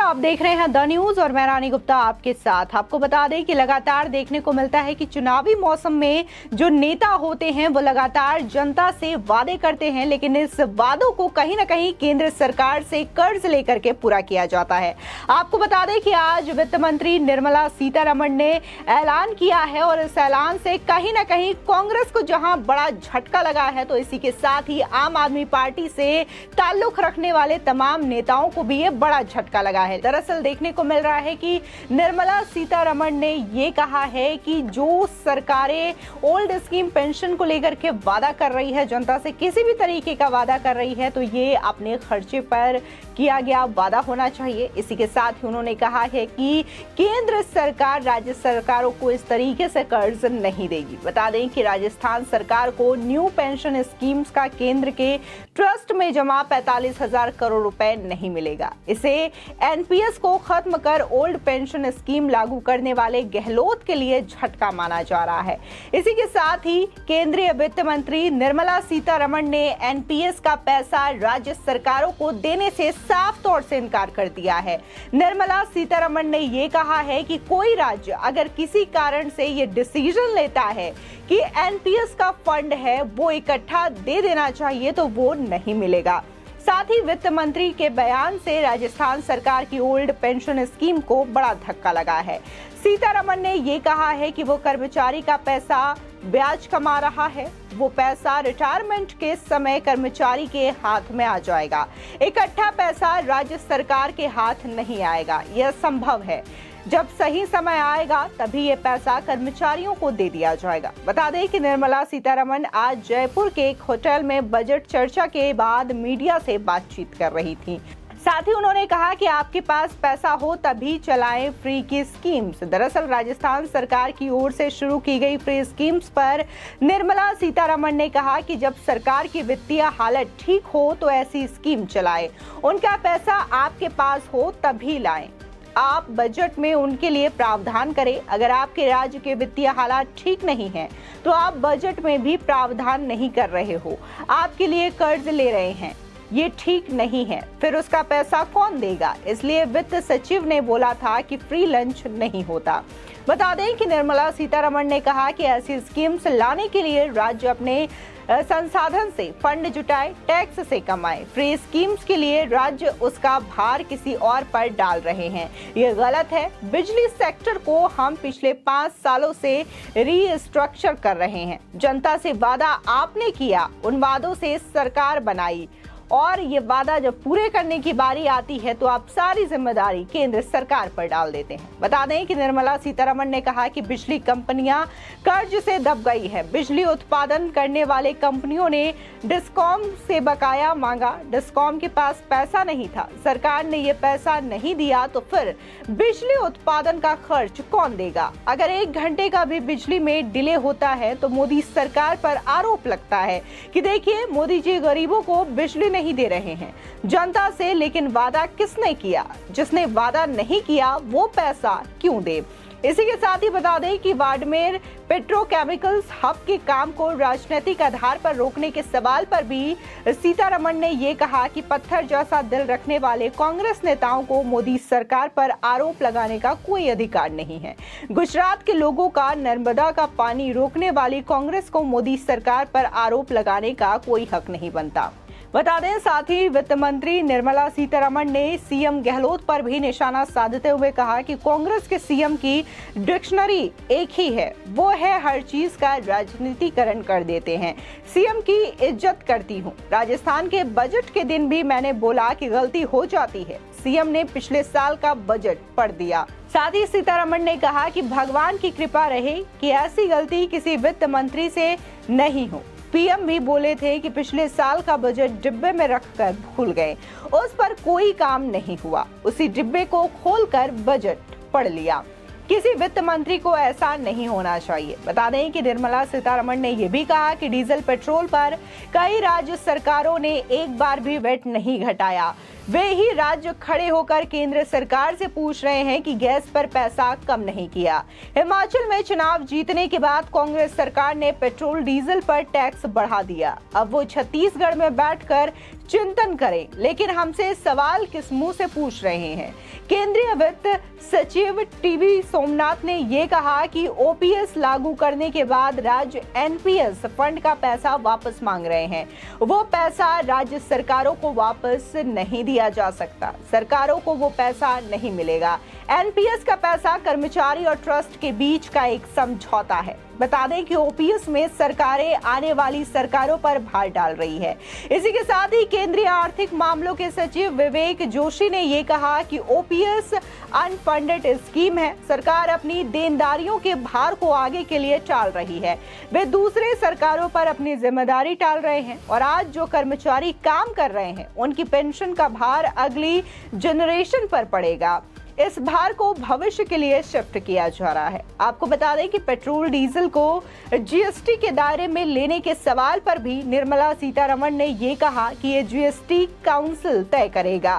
आप देख रहे हैं द न्यूज और मैं रानी गुप्ता आपके साथ। आपको बता दें कि लगातार देखने को मिलता है कि चुनावी मौसम में जो नेता होते हैं वो लगातार जनता से वादे करते हैं, लेकिन इस वादों को कहीं ना कहीं केंद्र सरकार से कर्ज लेकर के पूरा किया जाता है। आपको बता दें कि आज वित्त मंत्री निर्मला सीतारमण ने ऐलान किया है और इस ऐलान से कहीं ना कहीं कांग्रेस को जहां बड़ा झटका लगा है, तो इसी के साथ ही आम आदमी पार्टी से ताल्लुक रखने वाले तमाम नेताओं को भी ये बड़ा झटका लगा है। दरअसल देखने को मिल रहा है कि निर्मला सीतारमण ने ये कहा है कि जो सरकारें ओल्ड स्कीम पेंशन को लेकर के वादा कर रही है, जनता से किसी भी तरीके का वादा कर रही है, तो ये अपने खर्चे पर किया गया वादा होना चाहिए। इसी के साथ ही उन्होंने कहा है कि केंद्र सरकार राज्य सरकारों को इस तरीके से कर्ज नहीं देगी। बता दें कि राजस्थान सरकार को न्यू पेंशन स्कीम्स का केंद्र के ट्रस्ट में जमा 45,000 करोड़ रुपए नहीं मिलेगा। इसे एनपीएस को खत्म कर ओल्ड पेंशन स्कीम लागू करने वाले गहलोत के लिए झटका माना जा रहा है। इसी के साथ ही केंद्रीय वित्त मंत्री निर्मला सीतारमण ने एनपीएस का पैसा राज्य सरकारों को देने से साफ तौर से इनकार कर दिया है। निर्मला सीतारमण ने यह कहा है कि कोई राज्य अगर किसी कारण से ये डिसीजन लेता है कि एनपीएस का फंड है वो इकट्ठा दे देना चाहिए, तो वो नहीं मिलेगा। साथ ही वित्त मंत्री के बयान से राजस्थान सरकार की ओल्ड पेंशन स्कीम को बड़ा धक्का लगा है। सीतारमण ने ये कहा है कि वो कर्मचारी का पैसा ब्याज कमा रहा है, वो पैसा रिटायरमेंट के समय कर्मचारी के हाथ में आ जाएगा। इकट्ठा पैसा राज्य सरकार के हाथ नहीं आएगा, यह संभव है। जब सही समय आएगा तभी ये पैसा कर्मचारियों को दे दिया जाएगा। बता दें कि निर्मला सीतारमण आज जयपुर के एक होटल में बजट चर्चा के बाद मीडिया से बातचीत कर रही थी। साथ ही उन्होंने कहा कि आपके पास पैसा हो तभी चलाएं फ्री की स्कीम्स। दरअसल राजस्थान सरकार की ओर से शुरू की गई फ्री स्कीम्स पर निर्मला सीतारमण ने कहा कि जब सरकार की वित्तीय हालत ठीक हो तो ऐसी स्कीम चलाएं। उनका पैसा आपके पास हो तभी लाएं। आप बजट में उनके लिए प्रावधान करें। अगर आपके राज्य के वित्तीय हालात ठीक नहीं है तो आप बजट में भी प्रावधान नहीं कर रहे हो, आपके लिए कर्ज ले रहे हैं, ये ठीक नहीं है। फिर उसका पैसा कौन देगा? इसलिए वित्त सचिव ने बोला था कि फ्री लंच नहीं होता। बता दें कि निर्मला सीतारमण ने कहा कि ऐसी स्कीम्स लाने के लिए राज्य अपने संसाधन से फंड जुटाए, टैक्स से कमाए। फ्री स्कीम्स के लिए राज्य उसका भार किसी और पर डाल रहे हैं, ये गलत है। बिजली सेक्टर को हम पिछले 5 सालों से रीस्ट्रक्चर कर रहे हैं। जनता से वादा आपने किया, उन वादों से सरकार बनाई और ये वादा जब पूरे करने की बारी आती है तो आप सारी जिम्मेदारी केंद्र सरकार पर डाल देते हैं। बता दें कि निर्मला सीतारमण ने कहा कि बिजली कंपनियां कर्ज से दब गई है। बिजली उत्पादन करने वाले कंपनियों ने डिस्कॉम से बकाया मांगा, डिस्कॉम के पास पैसा नहीं था, सरकार ने ये पैसा नहीं दिया, तो फिर बिजली उत्पादन का खर्च कौन देगा? अगर 1 घंटे का भी बिजली में डिले होता है तो मोदी सरकार पर आरोप लगता है कि देखिए मोदी जी गरीबों को बिजली नहीं दे रहे हैं जनता से। लेकिन वादा किसने किया? जिसने वादा नहीं किया वो पैसा क्यों दे? इसी के साथ ही बता दें कि बाड़मेर पेट्रोकेमिकल्स हब के काम को राजनीतिक आधार पर रोकने के सवाल पर भी सीतारमण ने ये कहा कि पत्थर जैसा दिल रखने वाले कांग्रेस नेताओं को मोदी सरकार पर आरोप लगाने का कोई अधिकार नहीं है। गुजरात के लोगों का नर्मदा का पानी रोकने वाली कांग्रेस को मोदी सरकार पर आरोप लगाने का कोई हक नहीं बनता। बता दें साथ ही वित्त मंत्री निर्मला सीतारमण ने सीएम गहलोत पर भी निशाना साधते हुए कहा कि कांग्रेस के सीएम की डिक्शनरी एक ही है, वो है हर चीज का राजनीतिकरण कर देते हैं। सीएम की इज्जत करती हूँ। राजस्थान के बजट के दिन भी मैंने बोला कि गलती हो जाती है। सीएम ने पिछले साल का बजट पढ़ दिया। साथ ही सीतारमण ने कहा कि भगवान की कृपा रहे कि ऐसी गलती किसी वित्त मंत्री से नहीं हो। पीएम भी बोले थे कि पिछले साल का बजट डिब्बे में रखकर भूल गए, उस पर कोई काम नहीं हुआ, उसी डिब्बे को खोलकर बजट पढ़ लिया। किसी वित्त मंत्री को ऐसा नहीं होना चाहिए। बता दें कि निर्मला सीतारमण ने यह भी कहा कि डीजल पेट्रोल पर कई राज्य सरकारों ने एक बार भी वैट नहीं घटाया। वे ही राज्य खड़े होकर केंद्र सरकार से पूछ रहे हैं कि गैस पर पैसा कम नहीं किया। हिमाचल में चुनाव जीतने के बाद कांग्रेस सरकार ने पेट्रोल डीजल पर टैक्स बढ़ा दिया। अब वो छत्तीसगढ़ में बैठकर चिंतन करें। लेकिन हमसे सवाल किस मुंह से पूछ रहे हैं? केंद्रीय वित्त सचिव टीवी सोमनाथ ने ये कहा कि ओपीएस लागू करने के बाद राज्य एनपीएस फंड का पैसा वापस मांग रहे हैं। वो पैसा राज्य सरकारों को वापस नहीं दिया जा सकता, सरकारों को वो पैसा नहीं मिलेगा। एनपीएस का पैसा कर्मचारी और ट्रस्ट के बीच का एक समझौता है। बता दें कि ओपीएस में सरकारें आने वाली सरकारों पर भार डाल रही है। इसी के साथ ही केंद्रीय आर्थिक मामलों के सचिव विवेक जोशी ने ये कहा कि ओपीएस अनफंडेड स्कीम है। सरकार अपनी देनदारियों के भार को आगे के लिए टाल रही है। वे दूसरे सरकारों पर अपनी जिम्मेदारी टाल रहे हैं और आज जो कर्मचारी काम कर रहे हैं उनकी पेंशन का भार अगली जनरेशन पर पड़ेगा। इस भार को भविष्य के लिए शिफ्ट किया जा रहा है। आपको बता दें कि पेट्रोल डीजल को जीएसटी के दायरे में लेने के सवाल पर भी निर्मला सीतारमण ने ये कहा कि ये जीएसटी काउंसिल तय करेगा।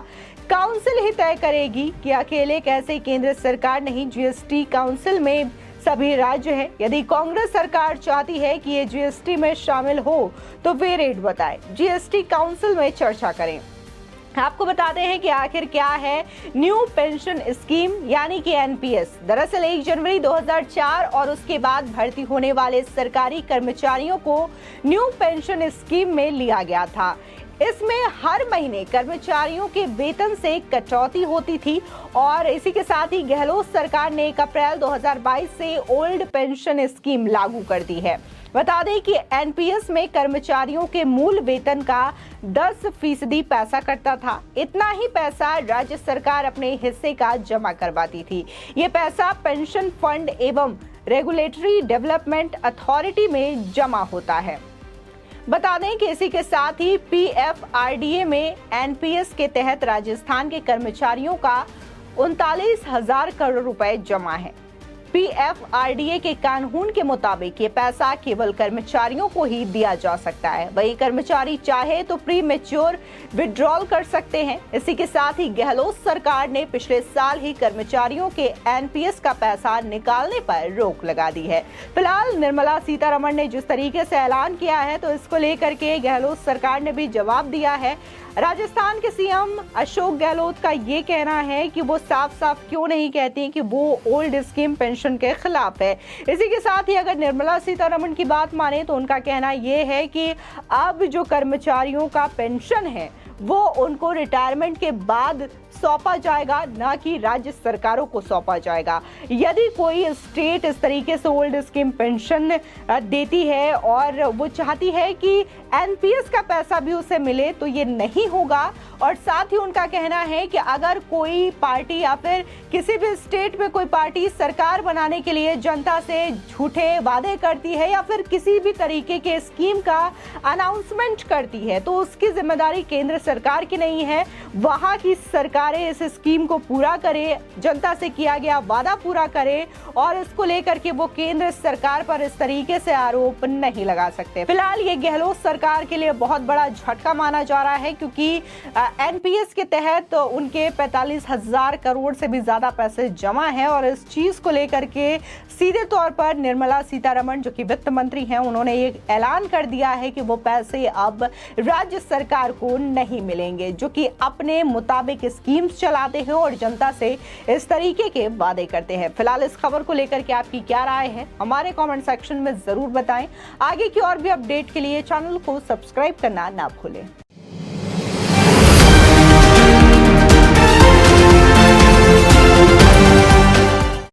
काउंसिल ही तय करेगी कि अकेले कैसे केंद्र सरकार नहीं, जीएसटी काउंसिल में सभी राज्य हैं। यदि कांग्रेस सरकार चाहती है कि ये जीएसटी में शामिल हो तो वे रेट बताएं, जीएसटी काउंसिल में चर्चा करें। आपको बताते हैं कि आखिर क्या है न्यू पेंशन स्कीम यानी कि एनपीएस। दरअसल 1 जनवरी 2004 और उसके बाद भर्ती होने वाले सरकारी कर्मचारियों को न्यू पेंशन स्कीम में लिया गया था। इसमें हर महीने कर्मचारियों के वेतन से कटौती होती थी और इसी के साथ ही गहलोत सरकार ने 1 अप्रैल 2022 से ओल्ड पेंशन स्कीम लागू कर दी है। बता दें कि एनपीएस में कर्मचारियों के मूल वेतन का 10% पैसा कटता था। इतना ही पैसा राज्य सरकार अपने हिस्से का जमा करवाती थी। ये पैसा पेंशन फंड एवं रेगुलेटरी डेवलपमेंट अथॉरिटी में जमा होता है। बता दें कि इसी के साथ ही पीएफआरडीए में एनपीएस के तहत राजस्थान के कर्मचारियों का 39,000 करोड़ रुपए जमा है। पीएफआरडीए के कानून के मुताबिक ये पैसा केवल कर्मचारियों को ही दिया जा सकता है। वही कर्मचारी चाहे तो प्री मैच्योर विड्रॉल कर सकते हैं। इसी के साथ ही गहलोत सरकार ने पिछले साल ही कर्मचारियों के एनपीएस का पैसा निकालने पर रोक लगा दी है। फिलहाल निर्मला सीतारमण ने जिस तरीके से ऐलान किया है तो इसको लेकर के गहलोत सरकार ने भी जवाब दिया है। राजस्थान के सीएम अशोक गहलोत का ये कहना है कि वो साफ साफ क्यों नहीं कहती कि वो ओल्ड स्कीम पेंशन के खिलाफ है। इसी के साथ ही अगर निर्मला सीतारमण की बात माने तो उनका कहना ये है कि अब जो कर्मचारियों का पेंशन है वो उनको रिटायरमेंट के बाद सौंपा जाएगा, ना कि राज्य सरकारों को सौंपा जाएगा। यदि कोई स्टेट इस तरीके से ओल्ड स्कीम पेंशन देती है और वो चाहती है कि एनपीएस का पैसा भी उसे मिले तो ये नहीं होगा। और साथ ही उनका कहना है कि अगर कोई पार्टी या फिर किसी भी स्टेट में कोई पार्टी सरकार बनाने के लिए जनता से झूठे वादे करती है या फिर किसी भी तरीके के स्कीम का अनाउंसमेंट करती है तो उसकी जिम्मेदारी केंद्र सरकार की नहीं है। वहां की सरकारें इस स्कीम को पूरा करे, जनता से किया गया वादा पूरा करे और इसको लेकर के वो केंद्र सरकार पर इस तरीके से आरोप नहीं लगा सकते। फिलहाल ये गहलोत सरकार के लिए बहुत बड़ा झटका माना जा रहा है क्योंकि एनपीएस के तहत उनके 45,000 करोड़ से भी ज्यादा पैसे जमा है और इस चीज को लेकर के सीधे तौर पर निर्मला सीतारमण जो कि वित्त मंत्री हैं उन्होंने ये ऐलान कर दिया है कि वो पैसे अब राज्य सरकार को नहीं मिलेंगे जो कि अपने मुताबिक स्कीम्स चलाते हैं और जनता से इस तरीके के वादे करते हैं। फिलहाल इस खबर को लेकर के आपकी क्या राय है हमारे कमेंट सेक्शन में जरूर बताएं। आगे की और भी अपडेट के लिए चैनल को सब्सक्राइब करना ना भूलें।